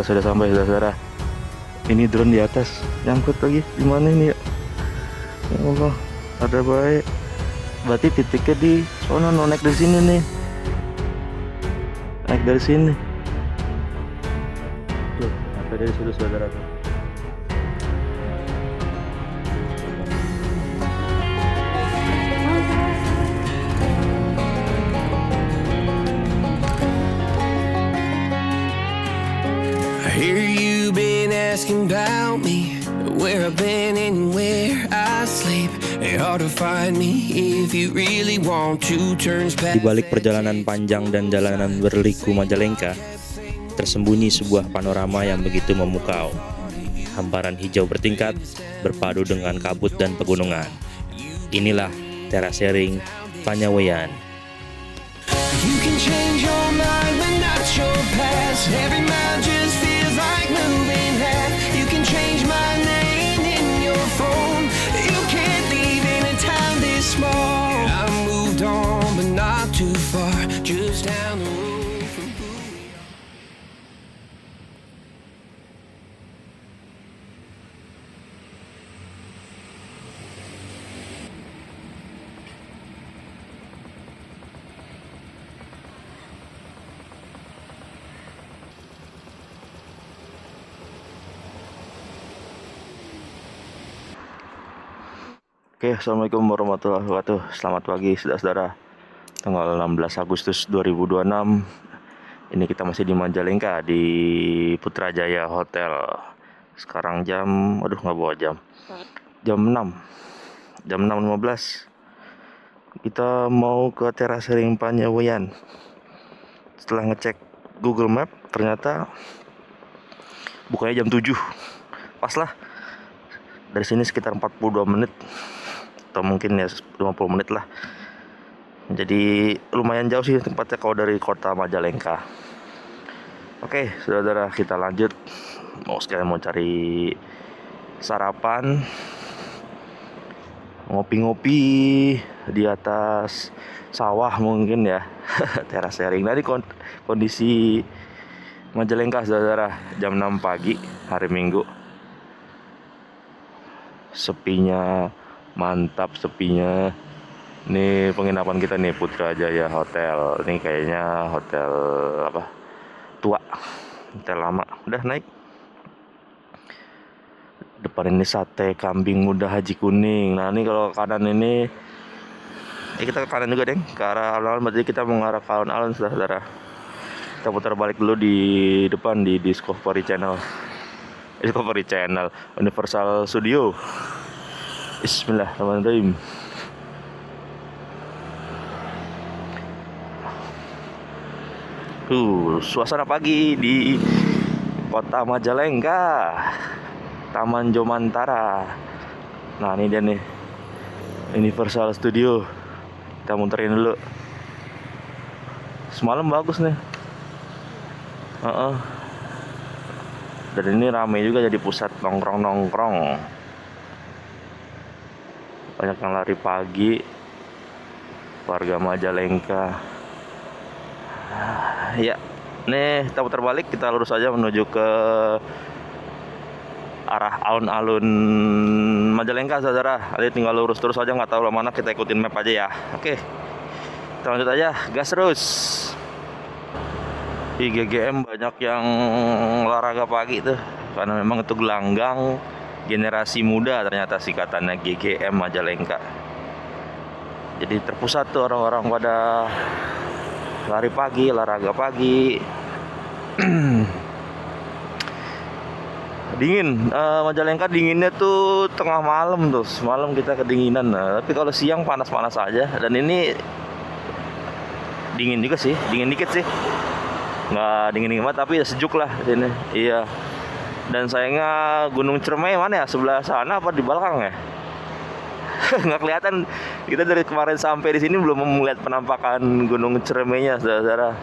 kita sudah sampai, saudara. Ini drone di atas, nyangkut lagi. Gimana ini ya? Ya Allah, ada baik. Berarti titiknya di sono, naik dari sini nih. Naik dari sini. Tuh, sampai dari situ, saudara. I hear you been asking about me, where I've been and where I sleep. It's hard to find me if you really want to turn back. Di balik perjalanan panjang dan jalanan berliku Majalengka, tersembunyi sebuah panorama yang begitu memukau. Hamparan hijau bertingkat, berpadu dengan kabut dan pegunungan. Inilah terasering Panyaweyan. You can change your mind but not your past. Every mile just feels like moving half. You can change my name in your phone. You can't leave in a time this small. I moved on but not too far, just down the road from who we are. Oke, assalamualaikum warahmatullahi wabarakatuh. Selamat pagi, saudara-saudara. Tanggal 16 Agustus 2026. Ini kita masih di Majalengka, di Putrajaya Hotel. Sekarang jam, aduh nggak bawa jam. Jam 6. Jam 6.15. Kita mau ke terasering Panyaweyan. Setelah ngecek Google Map, ternyata bukanya jam 7. Pas lah. Dari sini sekitar 42 menit. Atau mungkin ya 50 menit lah. Jadi lumayan jauh sih tempatnya kalau dari kota Majalengka. Oke, saudara-saudara, kita lanjut. Mau cari sarapan, ngopi-ngopi di atas sawah mungkin ya. Terasering. Nah, ini kondisi Majalengka, saudara, jam 6 pagi hari Minggu. Sepinya mantap, sepinya. Ini penginapan kita nih, Putrajaya Hotel. Ini kayaknya hotel apa, tua, hotel lama. Udah naik. Depan ini sate kambing muda Haji Kuning. Nah, ini kalau kanan ini, kita ke kanan juga, Deng, ke arah alun-alun. Berarti kita mengarah ke alun-alun, saudara. Kita putar balik dulu di depan, di Discovery Channel, Universal Studio. Bismillahirrahmanirrahim. Suasana pagi di kota Majalengka, Taman Jomantara. Nah, ini dia nih, Universal Studio. Kita muterin dulu. Semalam bagus nih. Dan ini ramai juga, jadi pusat nongkrong. Banyak yang lari pagi, warga Majalengka. Ya, nih kita putar balik, kita lurus aja menuju ke arah alun-alun Majalengka, saudara. Nanti tinggal lurus terus aja, nggak tahu mana, kita ikutin map aja ya. Oke, kita lanjut aja, gas terus. Di GGM banyak yang olahraga pagi tuh, karena memang itu gelanggang generasi muda ternyata singkatannya GGM Majalengka. Jadi terpusat tuh orang-orang pada lari pagi, olahraga pagi. Dingin, Majalengka dinginnya tuh tengah malam tuh. Semalam kita kedinginan. Nah, tapi kalau siang panas-panas aja. Dan ini dingin juga sih, dingin dikit sih. Nggak dingin-dingin banget, tapi ya sejuk lah sini. Iya. Dan sayangnya Gunung Ciremai mana ya? Sebelah sana apa di belakang ya? Nggak kelihatan. Kita dari kemarin sampai di sini belum melihat penampakan Gunung Ciremainya, saudara-saudara.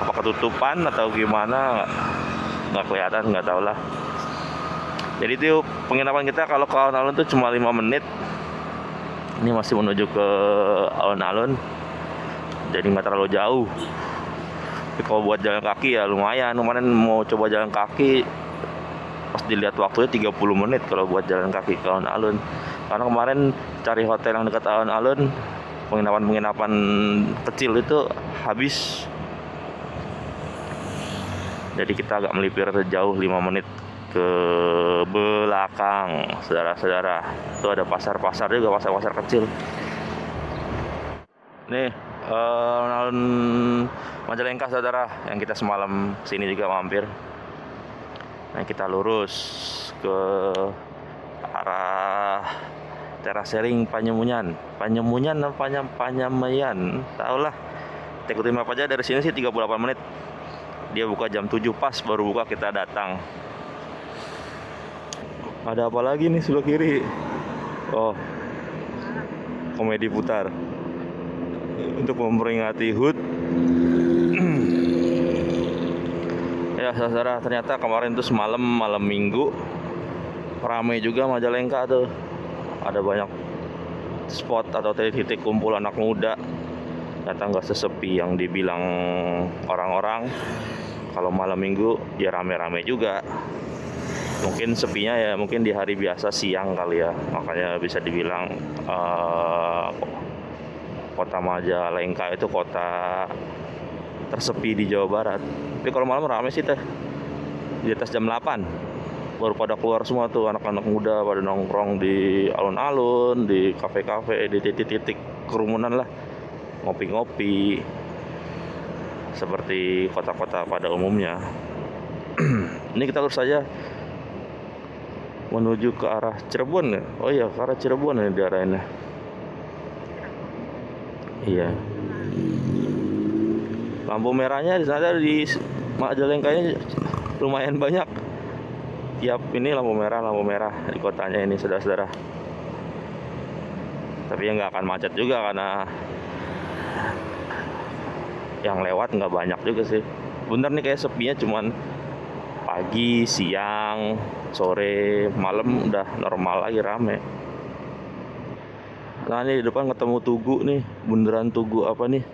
Apa ketutupan atau gimana? Nggak kelihatan, nggak tahu lah. Jadi itu penginapan kita kalau ke alun-alun tuh cuma 5 menit. Ini masih menuju ke alun-alun, jadi nggak terlalu jauh. Tapi kalau buat jalan kaki ya lumayan. Kemarin mau coba jalan kaki, pas dilihat waktunya 30 menit kalau buat jalan kaki ke alun-alun. Karena kemarin cari hotel yang dekat alun-alun, penginapan kecil itu habis. Jadi kita agak melipir jauh 5 menit ke belakang, saudara-saudara. Itu ada pasar-pasar juga, pasar-pasar kecil. Nih, alun-alun Majalengka, saudara, yang kita semalam sini juga mampir. Nah, kita lurus ke arah Terasering Panyemunyan apa Panyamayan, tahulah. Ikutin map aja, dari sini sih 38 menit. Dia buka jam 7 pas, baru buka kita datang. Ada apa lagi nih sebelah kiri? Oh, komedi putar untuk memperingati HUT. Ya saudara, ternyata kemarin tuh malam minggu ramai juga Majalengka tuh. Ada banyak spot atau titik kumpul anak muda. Ternyata nggak sesepi yang dibilang orang-orang. Kalau malam minggu ya rame-rame juga. Mungkin sepinya ya mungkin di hari biasa siang kali ya. Makanya bisa dibilang kota Majalengka itu kota tersepi di Jawa Barat. Tapi kalau malam rame sih teh. Di atas jam 8 baru pada keluar semua tuh anak-anak muda, pada nongkrong di alun-alun, di kafe-kafe, di titik-titik kerumunan lah, ngopi-ngopi seperti kota-kota pada umumnya. Ini kita lurus saja menuju ke arah Cirebon ya. Oh iya, ke arah Cirebon ini daerahnya. Iya. Lampu merahnya di sana di Majalengkanya lumayan banyak. Tiap ini lampu merah di kotanya ini, saudara-saudara. Tapi ya nggak akan macet juga karena yang lewat nggak banyak juga sih. Bener nih kayak sepinya cuman pagi, siang, sore, malam udah normal lagi rame. Nah ini di depan ketemu Tugu nih, bundaran Tugu apa nih?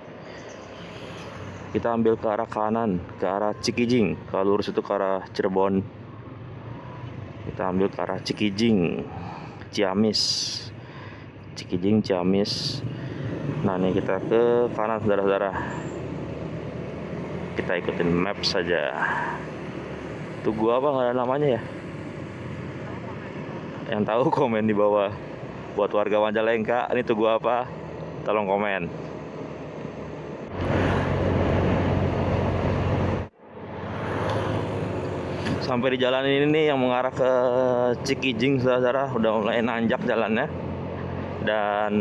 Kita ambil ke arah kanan, ke arah Cikijing. Kalau lurus itu ke arah Cirebon. Kita ambil ke arah Cikijing, Ciamis. Cikijing, Ciamis. Nah ini kita ke kanan, saudara-saudara. Kita ikutin map saja. Tugu apa nggak ada namanya ya? Yang tahu komen di bawah. Buat warga Majalengka, ini Tugu apa? Tolong komen. Sampai di jalan ini nih yang mengarah ke Cikijing, saudara, udah mulai nanjak jalannya dan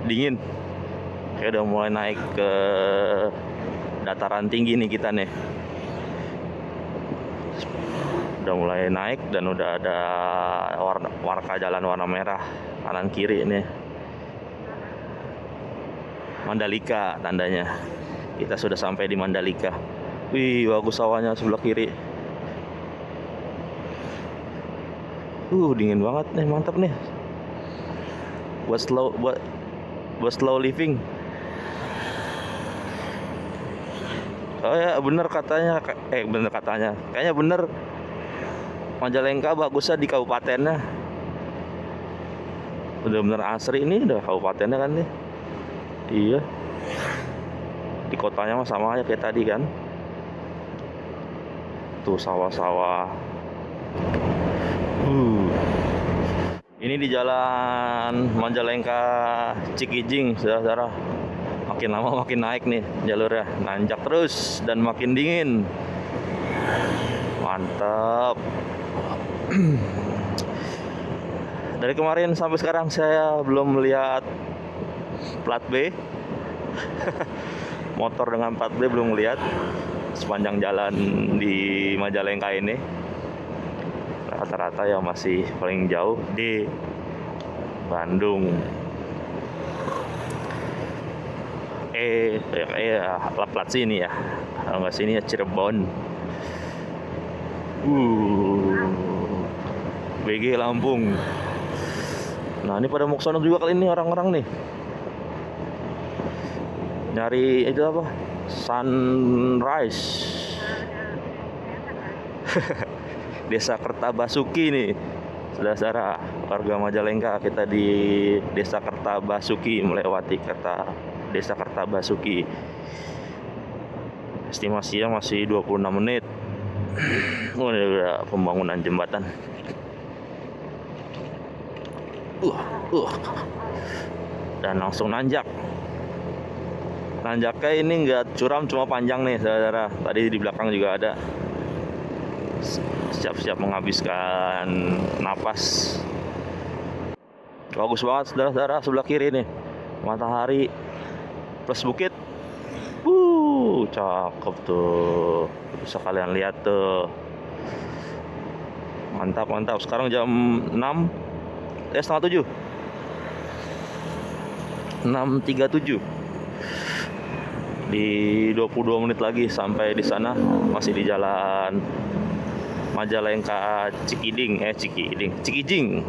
dingin. Kayak udah mulai naik ke dataran tinggi nih kita nih. Udah mulai naik dan udah ada warna jalan warna merah kanan kiri nih. Mandalika tandanya. Kita sudah sampai di Mandalika. Wih, bagus sawahnya sebelah kiri. Dingin banget nih, mantap nih. Buat slow living. Oh ya, bener katanya. Kayaknya bener. Majalengka bagusnya di kabupatennya. Udah bener asri ini, udah kabupatennya kan nih. Iya. Di kotanya mah sama aja kayak tadi kan. Tuh sawah-sawah. Ini di jalan Majalengka Cikijing, saudara-saudara. Makin lama makin naik nih jalurnya, nanjak terus dan makin dingin. Mantap. Dari kemarin sampai sekarang saya belum melihat plat B. Motor dengan plat B belum melihat sepanjang jalan di Majalengka ini. Rata-rata yang masih paling jauh di Bandung. Plat sini ya. Kalau nggak sini ya Cirebon. BG Lampung. Nah ini pada mau kesana juga kali ini orang-orang nih. Nyari itu apa? Sunrise. Desa Kertabasuki nih, saudara-saudara warga Majalengka. Kita di Desa Kertabasuki, melewati Desa Kertabasuki. Estimasinya masih 26 menit. Oh, ini udah pembangunan jembatan. Dan langsung nanjak. Nanjaknya ini nggak curam, cuma panjang nih, saudara. Tadi di belakang juga ada. Siap-siap menghabiskan napas. Bagus banget, saudara-saudara. Sebelah kiri nih, matahari plus bukit. Cakep tuh. Bisa kalian lihat tuh. Mantap, mantap. Sekarang jam 6, setengah 7. 6.37. Di 22 menit lagi sampai di sana. Masih di jalan Majalengka Cikijing.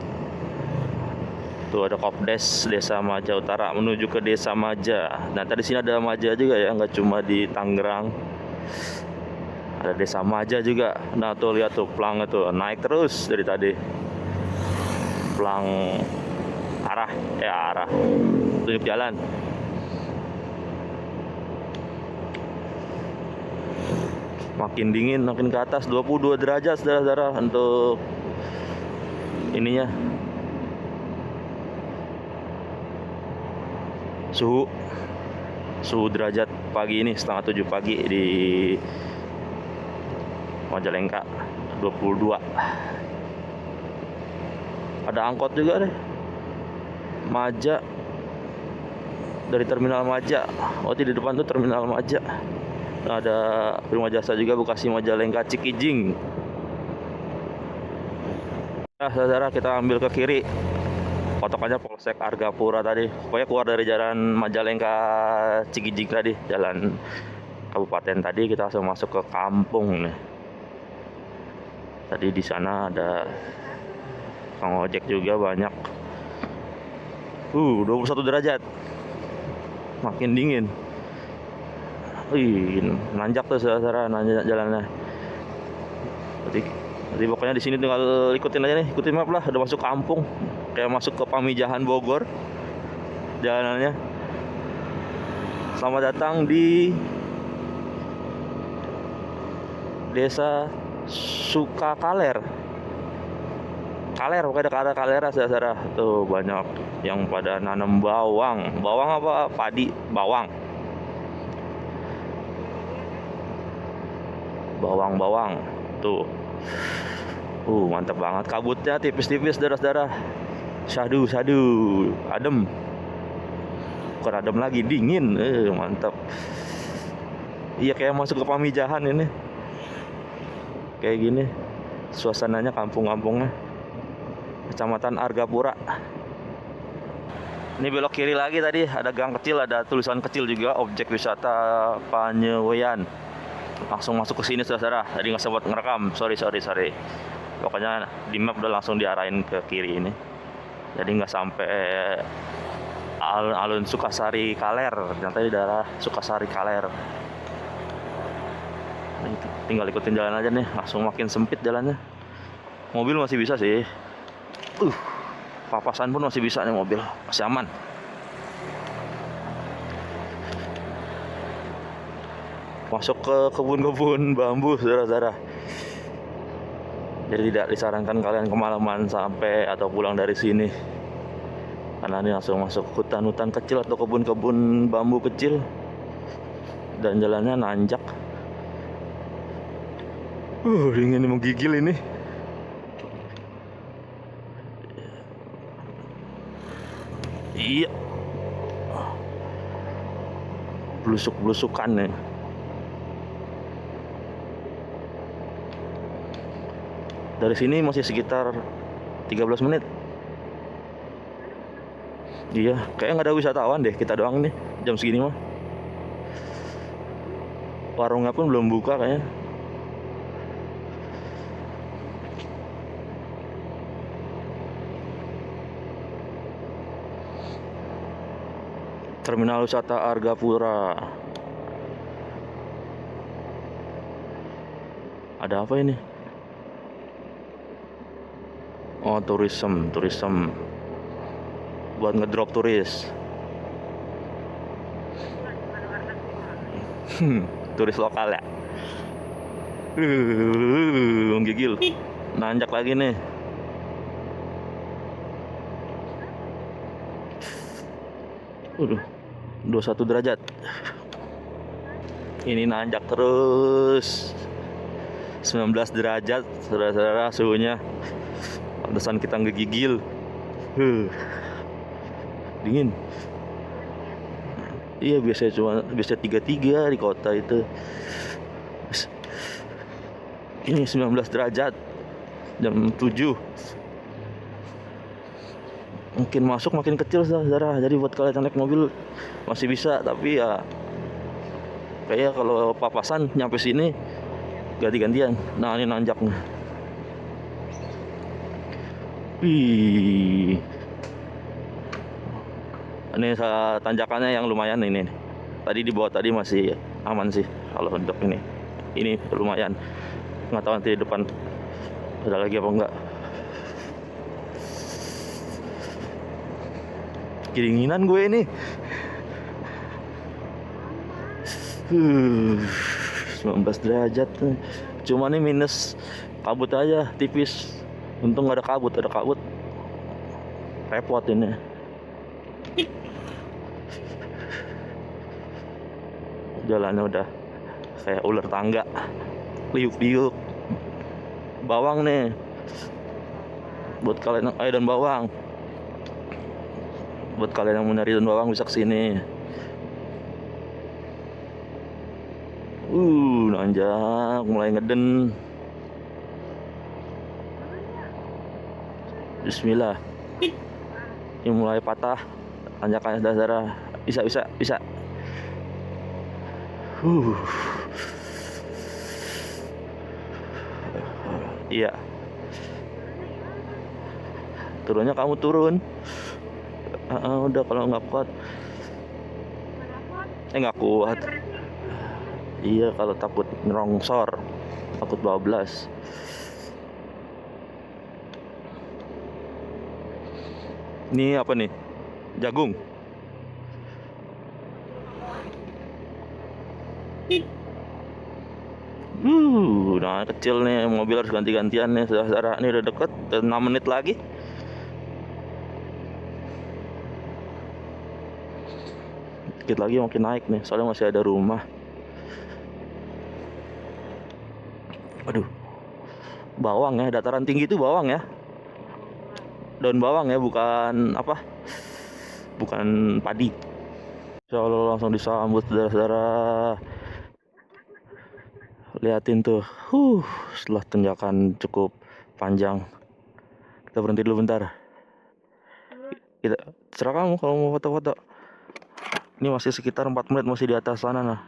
Tuh ada Kopdes Desa Maja Utara menuju ke Desa Maja. Nah, tadi sini ada Maja juga ya, nggak cuma di Tangerang. Ada Desa Maja juga. Nah, tuh lihat tuh pelang itu naik terus dari tadi. Pelang arah tunjuk jalan. Makin dingin, makin ke atas, 22 derajat, saudara-saudara, untuk ininya. Suhu derajat pagi ini setengah 7 pagi di Majalengka 22. Ada angkot juga deh, Maja, dari terminal Maja. Oh, di depan tuh terminal Maja. Nah, ada Prima Jasa juga, Bekasi Majalengka Cikijing. Nah, saudara, kita ambil ke kiri. Potokannya Polsek Argapura tadi. Pokoknya keluar dari jalan Majalengka Cikijing tadi, jalan kabupaten tadi, kita langsung masuk ke kampung nih. Tadi di sana ada Kang ojek juga banyak. 21 derajat. Makin dingin. Nanjak tuh, saudara, nanjak jalannya. Jadi pokoknya di sini tinggal ikutin aja nih, ikutin map lah. Udah masuk kampung, kayak masuk ke Pamijahan Bogor jalanannya. Selamat datang di Desa Sukakaler. Pokoknya ada kalera, saudara. Tuh banyak yang pada nanam bawang. Bawang apa? Padi, bawang. Bawang. Tuh. Mantap banget. Kabutnya tipis-tipis, saudara-saudara. Syahdu. Adem. Bukan adem lagi, dingin. Mantap. Iya, kayak masuk ke Pamijahan ini. Kayak gini suasananya, kampung-kampungnya. Kecamatan Argapura. Ini belok kiri lagi, tadi ada gang kecil, ada tulisan kecil juga, objek wisata Panyewean. Langsung masuk ke sini, saudara. Tadi nggak sempat ngerekam, sorry. Pokoknya di map udah langsung diarahin ke kiri ini. Jadi nggak sampai alun-alun Sukasari Kaler. Ternyata di daerah Sukasari Kaler. Tinggal ikutin jalan aja nih, langsung makin sempit jalannya. Mobil masih bisa sih. Papasan pun masih bisa nih, mobil masih aman. Masuk ke kebun-kebun bambu, saudara-saudara. Jadi tidak disarankan kalian kemalaman sampai atau pulang dari sini, karena ini langsung masuk hutan-hutan kecil atau kebun-kebun bambu kecil. Dan jalannya nanjak. Dingin menggigil ini. Iya. Blusuk-blusukan nih. Dari sini masih sekitar 13 menit. Iya, kayaknya nggak ada wisatawan deh, kita doang nih jam segini mah. Warungnya pun belum buka kayaknya. Terminal wisata Argapura. Ada apa ini? Oh, tourism buat ngedrop turis. Turis lokal ya. Menggigil. Nanjak lagi nih. Udah 21 derajat. Ini nanjak terus. 19 derajat, saudara-saudara, suhunya. Pantesan kita ngegigil. Dingin. Iya, biasa 33 di kota itu. Ini 19 derajat. Jam 7. Makin masuk makin kecil, saudara. Jadi buat kalian yang naik mobil masih bisa, tapi ya kayak kalau papasan nyampe sini ganti-gantian. Nah, ini nanjaknya. Wih. Ini tanjakannya yang lumayan ini. Tadi di bawah tadi masih aman sih kalau untuk ini. Ini lumayan. Nggak tahu nanti di depan ada lagi apa enggak. Kedinginan gue ini. 19 derajat. Cuma nih minus kabut aja tipis. Untung gak ada kabut, repot ini. Jalannya udah kayak ular tangga, liuk-liuk. Bawang nih buat kalian, daun bawang. Buat kalian yang mau nyari daun bawang bisa kesini. Nanjak, mulai ngeden. Bismillah. Ini mulai patah tanjakannya, saudara. Bisa. Iya. Turunnya kamu turun. Udah, kalau nggak kuat. Nggak kuat. Iya, kalau takut ngerongsor, takut bablas. Ini apa nih? Jagung. Nah kecil nih, mobil harus ganti-gantian nih, saudara. Ini udah deket, 6 menit lagi. Dikit lagi makin naik nih, soalnya masih ada rumah. Aduh, bawang ya, dataran tinggi itu bawang ya. Daun bawang ya, bukan apa? Bukan padi. Insya Allah langsung disambut, saudara-saudara. Liatin tuh, setelah tanjakan cukup panjang. Kita berhenti dulu bentar. Kita serah kamu kalau mau foto-foto. Ini masih sekitar 4 menit, masih di atas sana nah.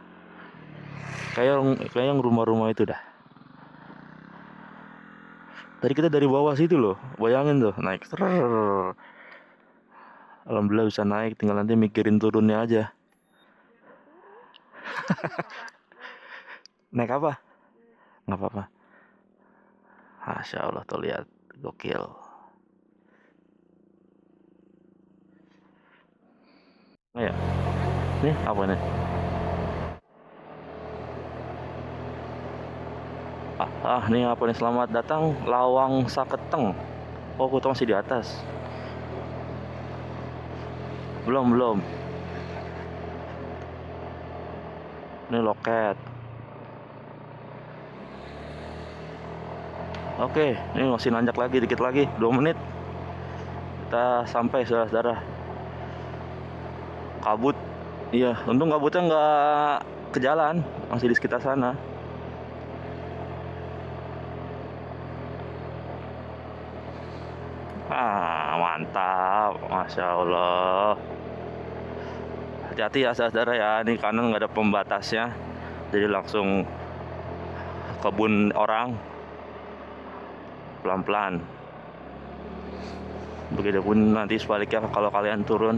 Kayak yang rumah-rumah itu dah. Tadi kita dari bawah situ loh, bayangin tuh naik. Alhamdulillah bisa naik, tinggal nanti mikirin turunnya aja. Naik apa? Nggak apa-apa. Masya Allah, tuh lihat, gokil. Ayo, nih apa nih? Nih apa nih? Selamat datang Lawang Saketeng. Oh, kita masih di atas. Belum. Ini loket. Oke, ini masih nanjak lagi, dikit lagi, 2 menit. Kita sampai, saudara-saudara. Kabut. Iya, untung kabutnya nggak ke jalan, masih di sekitar sana. Mantap, Masya Allah. Hati-hati ya, saudara ya, ini kanan nggak ada pembatasnya, jadi langsung kebun orang. Pelan-pelan. Begitupun nanti sebaliknya, kalau kalian turun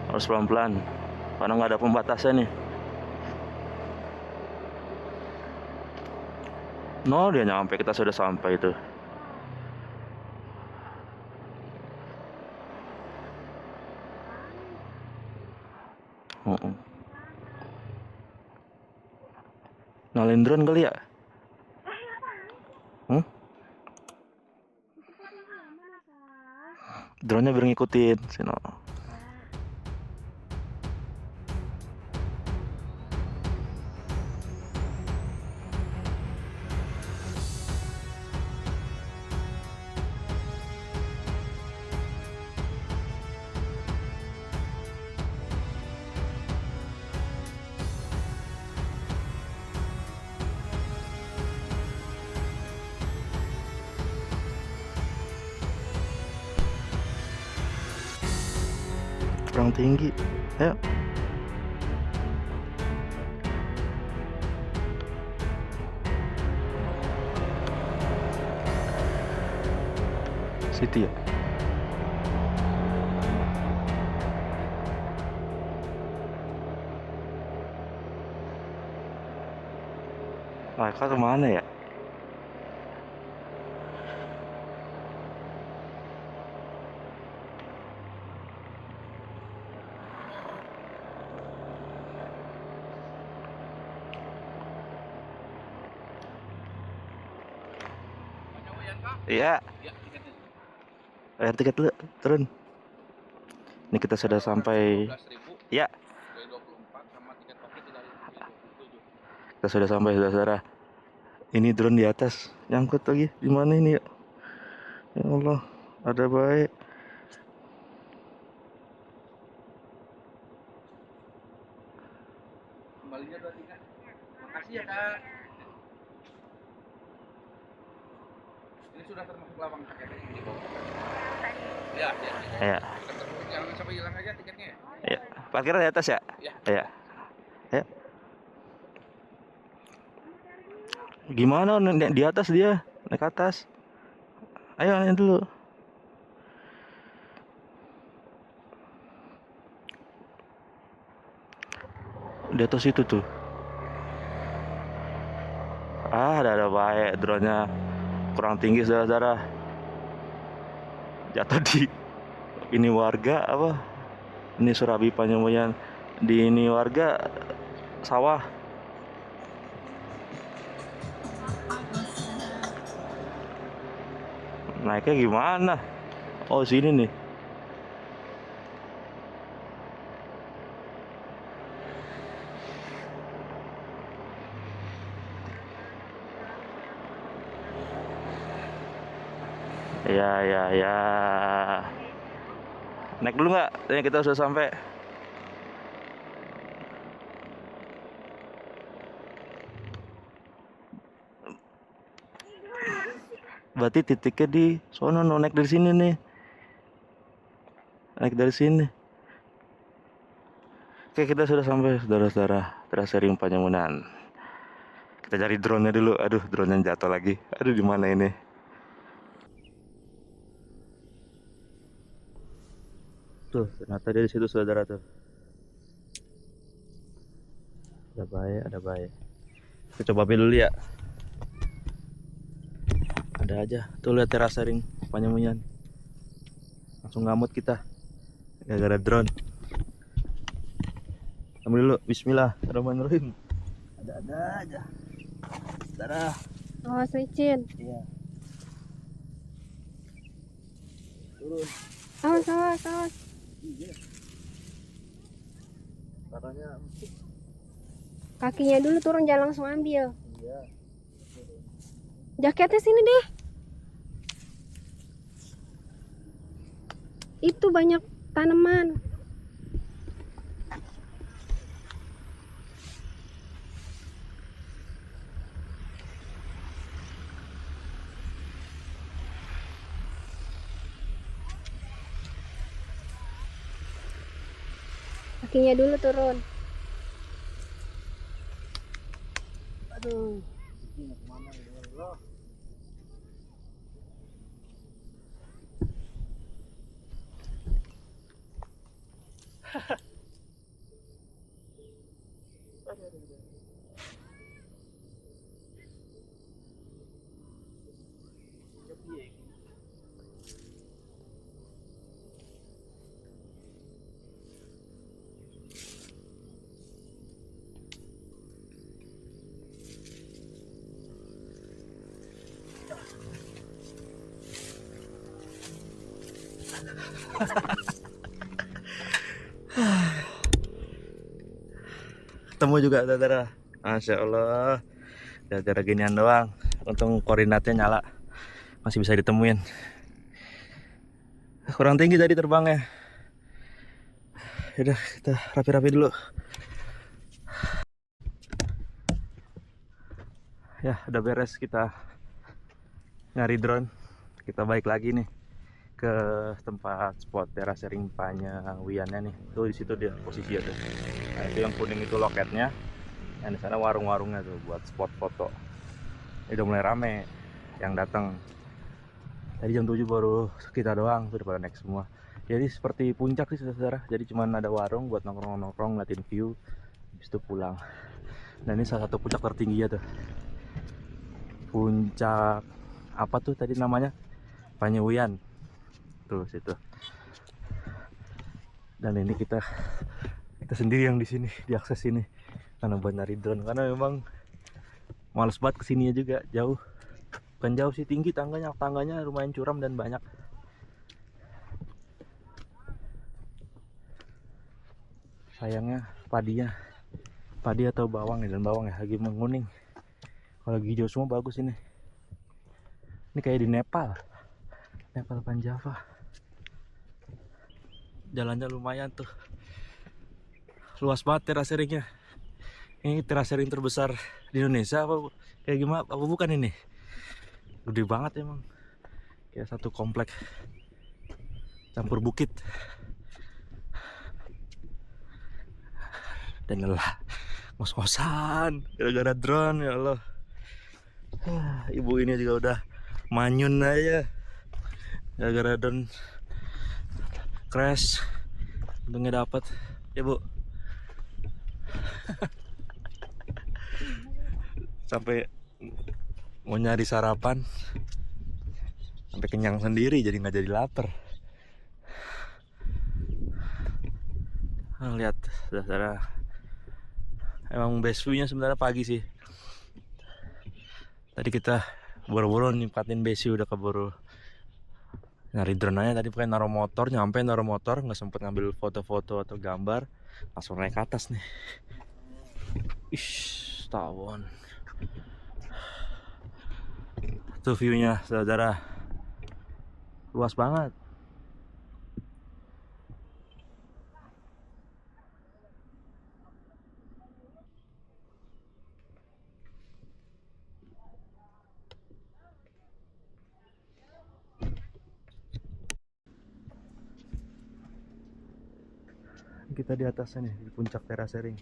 harus pelan-pelan karena nggak ada pembatasnya nih. No, dia nyampe, kita sudah sampai itu. Nyalain drone kali ya? Drone-nya biar ngikutin sino. Kurang tinggi. Ayo. Situ ya. Mereka kemana ya? Iya. Bayar tiket dulu, turun. Ini kita sudah sampai. Ya. Kita sudah sampai, saudara-saudara. Ini drone di atas, nyangkut lagi. Di mana ini ya? Ya Allah, ada baik. Kembalinya 23. Makasih ya, Kak. Ini sudah termasuk lawang tiketnya di bawah. Ya. Ya. Jangan sampai hilang aja tiketnya. Ya. Parkirnya di atas ya? Ya. Ya. Ya. Gimana di atas dia? Naik ke atas. Ayo naik dulu. Di atas itu tuh. Ada baik drone-nya. Kurang tinggi, saudara-saudara. Jatuh di ini warga apa? Ini Surabi Panyamuyan. Di ini warga sawah. Naiknya gimana? Oh, sini nih. Ya. Naik dulu nggak? Ini kita sudah sampai. Berarti titiknya di sono, naik dari sini nih. Naik dari sini. Oke, kita sudah sampai, saudara-saudara. Trasering Panyamunan. Kita cari drone-nya dulu. Aduh, drone-nya jatuh lagi. Aduh, di mana ini? Tuh, ternyata dia di situ, saudara tuh. Ada baik. Kita coba ambil dulu ya. Ada aja. Tuh lihat terasering Panyamuyan. Langsung ngamut kita. Gara-gara drone. Ambil dulu. Bismillahirrahmanirrahim. Ada aja. Saudara. Oh, licin. Iya. Turun. Awas. Iya. Katanya Kakinya dulu turun, jangan langsung ambil. iya. Jaketnya sini deh. Itu banyak tanaman. Kakinya dulu turun. Aduh. Ini kemana ya Allah? Ketemu juga saudara. Masya Allah. Gara-gara ginian doang. Untung koordinatnya nyala. Masih bisa ditemuin. Kurang tinggi tadi terbangnya. Yaudah kita rapi-rapi dulu. Ya udah beres kita nyari drone. Kita balik lagi nih ke tempat spot terasering Panyawiannya nih. Tuh di situ dia posisinya tuh. Nah itu yang kuning itu loketnya. Yang di sana warung-warungnya tuh buat spot foto. Ini udah mulai rame yang datang. Tadi jam 7 baru kita doang tuh, udah pada naik semua. Jadi seperti puncak sih saudara. Jadi cuman ada warung buat nongkrong-nongkrong ngeliatin view. Habis itu pulang. Dan ini salah satu puncak tertinggi ya tuh. Puncak apa tuh tadi namanya? Panyawian. Tuh situ. Dan ini kita sendiri yang di sini, diakses sini. Karena buat nyari drone, karena memang males banget kesininya juga, jauh. Bukan jauh sih, tinggi tangganya lumayan curam dan banyak. Sayangnya padi atau bawang ya, dan bawang ya lagi menguning. Kalau lagi hijau semua bagus ini. Ini kayak di Nepal Panjava. Jalannya lumayan tuh, luas banget teraseringnya. Ini terasering terbesar di Indonesia apa kayak gimana? Apa bukan ini? Gede banget emang. Kayak satu komplek campur bukit. Dan lelah ngos-ngosan gara-gara drone, ya Allah. Ibu ini juga udah manyun aja gara-gara drone crash. Untungnya dapat ya Bu. Sampai mau nyari sarapan sampai kenyang sendiri, jadi nggak jadi lapar. Lihat saudara, emang best view-nya sebenarnya pagi sih. Tadi kita buru-buru nimpatin base view, udah keburu nyari drone-nya. Tadi pakai naruh motor, nggak sempet ngambil foto-foto atau gambar, langsung naik ke atas nih. Ish, tawon. Tuh view-nya saudara, luas banget. Kita di atasnya nih, di puncak terasering.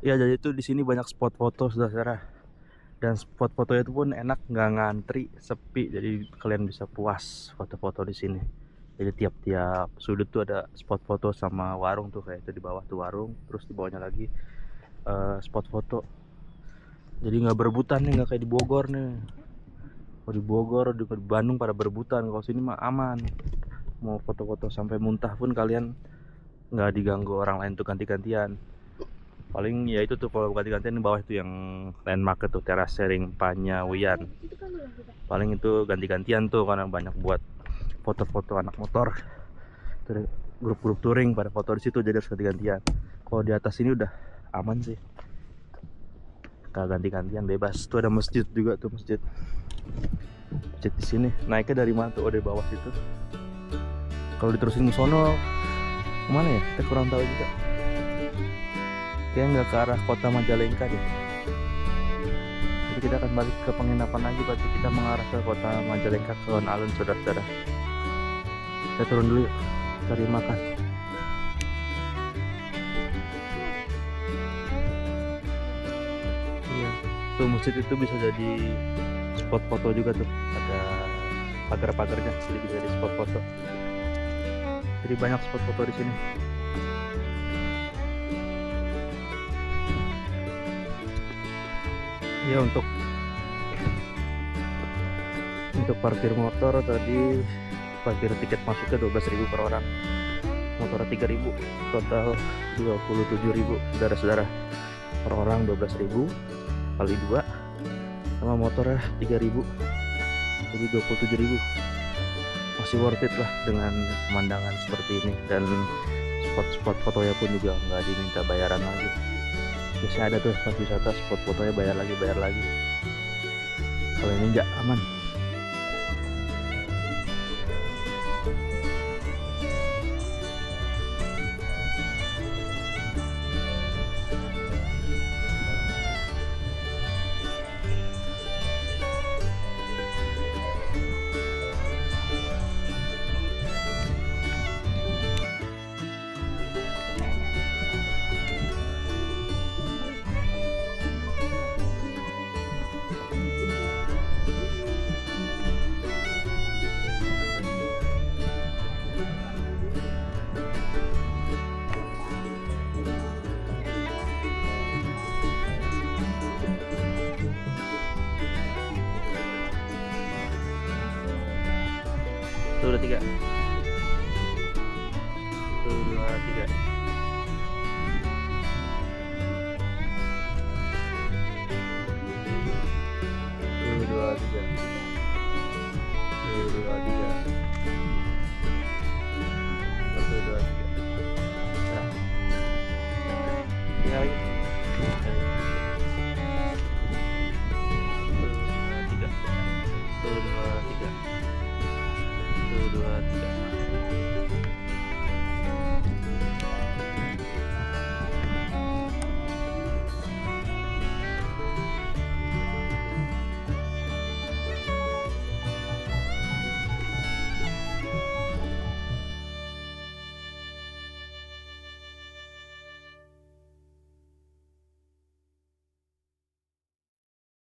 Ya jadi itu di sini banyak spot foto saudara, dan spot fotonya itu pun enak, nggak ngantri, sepi, jadi kalian bisa puas foto-foto di sini. Jadi tiap-tiap sudut tuh ada spot foto sama warung tuh, kayak itu di bawah tuh warung, terus di bawahnya lagi spot foto. Jadi nggak berebutan nih, nggak kayak di Bogor nih. Kalau di Bogor, di Bandung pada berebutan. Kalau sini mah aman, mau foto-foto sampai muntah pun kalian nggak diganggu orang lain tuh ganti-gantian. Paling ya itu tuh kalau ganti-gantian di bawah itu yang landmark tuh terasering Panyawian. Paling itu ganti-gantian tuh karena banyak buat foto-foto anak motor. Tuh, grup-grup touring pada foto di situ, jadi harus ganti-gantian. Kalau di atas ini udah aman sih, gak ganti-gantian, bebas. Tuh ada masjid juga tuh, masjid di sini. Naiknya dari mana tuh? Oh, dari bawah situ. Kalau diterusin ke sono kemana ya? Kita kurang tahu juga. Kayaknya nggak ke arah kota Majalengka deh. Jadi kita akan balik ke penginapan lagi. Berarti kita mengarah ke kota Majalengka, ke alun-alun saudara-saudara. Kita turun dulu yuk, cari makan. Iya, tuh masjid itu bisa jadi spot foto juga tuh. Ada pagar-pagarnya, jadi bisa jadi spot foto. Jadi banyak spot foto di sini. Ya untuk parkir motor tadi, parkir tiket masuknya 12.000 per orang. motor 3.000, total 27.000 saudara-saudara. Per orang 12.000 kali 2 sama motornya 3.000, jadi 27.000. Masih worth it lah dengan pemandangan seperti ini, dan spot-spot fotonya pun juga nggak diminta bayaran lagi. Biasanya ada tuh pas wisata spot fotonya bayar lagi. Kalau ini nggak, aman. Tuh udah 3. Tuh 2, 3. Tuh 2, 3. Tuh 2, 3. 1, 2, 3. Nah. Tinggal lagi. Tuh 2, 3. Tuh 2, 3. 1, 2, 3.